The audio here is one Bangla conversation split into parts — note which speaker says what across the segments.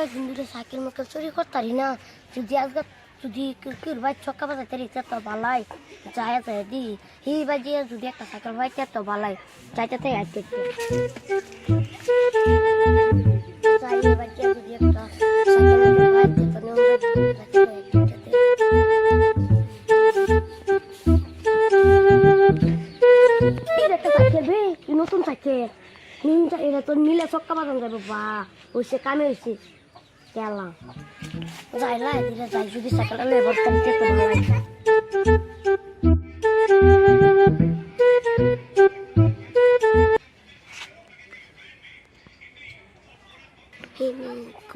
Speaker 1: কয়েকদিন ধরে সাইকেল মাইকেল চুরি করতারি না, যদি আজকে যদি কেউ ভাই ছক্কা বাজাতে রিতে তো ভালাই যায় যায় দি হি বাজিয়ে যদি একটা সাইকেল বাইতে তো ভালাই যাইতে তাই আইতে যাই বাজিয়ে যদি একটা সাইকেল বাইতে তো নতুন সাইকেল নিনজা এটা তো নিলে ছক্কা বাজান যাবে বা ওইসে কামে হয়েছে গেলাম যাই না এদিকে যাই যদি সাইকেলটা লেবার করতে তো ভালো লাগে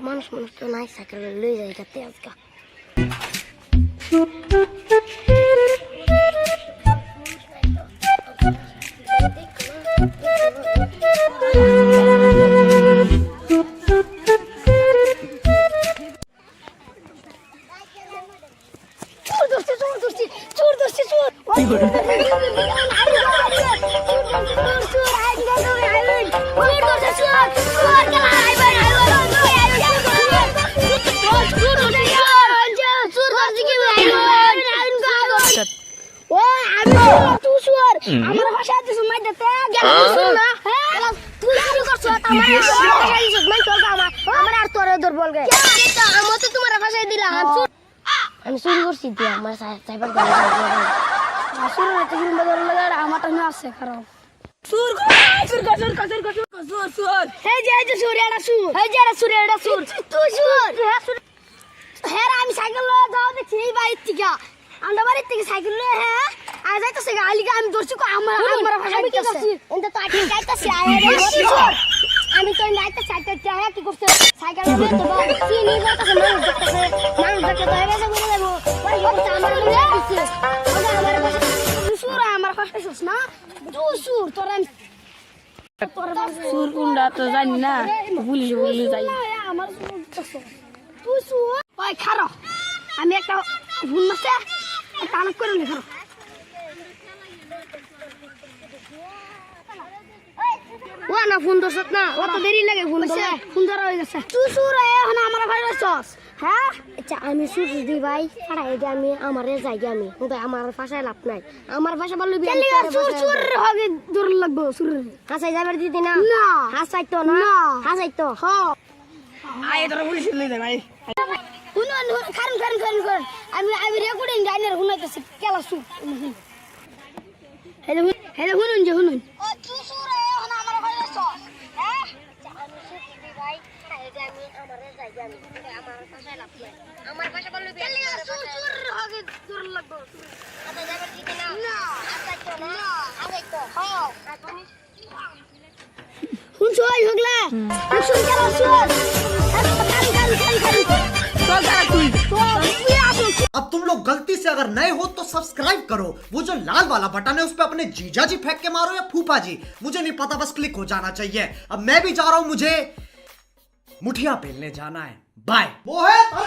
Speaker 1: মানুষ মানুষ তো নাই সাইকেল লয়ে যায় যাতে আজকে আমার ভাষা আছে সুমাই দিতে গেল না হ্যাঁ তুই শুরু করছ আমার আর তোরে দর বলগে আমি তো তোমার ভাষায় দিলাম আমি শুরু করছি দিয়া আমার সাইবার গাড়ি শুরু হতে শুরু বাজার লাগা আমারটা না আছে খারাপ সুর সুর সুর সুর সুর সুর এই যে সুর এটা সুর এই যে সুর এটা সুর তুই সুর হ্যাঁ আমি সাইকেল লয়ে যাও দেখি এই বাইর থেকে আমরা বাড়ির থেকে সাইকেল লয়ে হ্যাঁ আজ যাইতাছে গালিগা আমি দর্শি কো আমার ভাষা কি করছি এন্ড তো আটি যাইতাছে আমি তো নাইতে সাইকেল চায়া কি করছে সাইকেল লয়ে তো চিনি যাইতাছে মানুষ দেখতে তো এসে বলে দেবো ওই করতে আমার লয়ে দিছে ওটা আমার ভাষা সুর আমার ভাষা শুস না সুর তোর আমি
Speaker 2: সুর কোনটা তো জানি না ভুলি ভুলি যাই
Speaker 1: আমার তুই সুর ওই খারো আমি একটা ভুল মাসে টানক করে নি খারো ও না ফোন দরছত না ও তো দেরি লাগে ফোন দলে ফোন ধরা হয়ে গেছে তুই সুর এখন আমার ভাইরাস হ্যাঁ আচ্ছা আমি সুর দি ভাই আরে এটা আমি আমারে যাইগে আমি কিন্তু আমার ভাষায় লাভ নাই আমার ভাষা বলবি সুর সুর হবে দূর লাগবে সুর হাসাই যাবার দিদি না না হাসাই তো না হাসাই তো হ্যাঁ
Speaker 2: আয় তোরা পুলিশ লই দে ভাই
Speaker 1: শুনুন খারুন আমি রেকর্ডিং গাইনের শুনাইতেছি কেলা সুর হেলে শুনুন যে শুনুন ও তুই সুর এখন আমার ভাইরাস হ্যাঁ আমি সুর দি ভাই আরে আমি আমারে যাইগে আমি আমার ভাষায় লাভ নাই আমার ভাষা বলবি সুর সুর হবে দূর লাগবে আচ্ছা যাবার দিদি না না হাসাই তো না হাসাই তো হ্যাঁ শুনছো এই হগলা শুন কেলা সুর
Speaker 3: अब तुम लोग गलती से अगर नए हो तो सब्सक्राइब करो, वो जो लाल वाला बटन है उस पे अपने जीजा जी फेंक के मारो या फूफा जी, मुझे नहीं पता, बस क्लिक हो जाना चाहिए। अब मैं भी जा रहा हूं, मुझे मुठिया पेलने जाना है। बाय।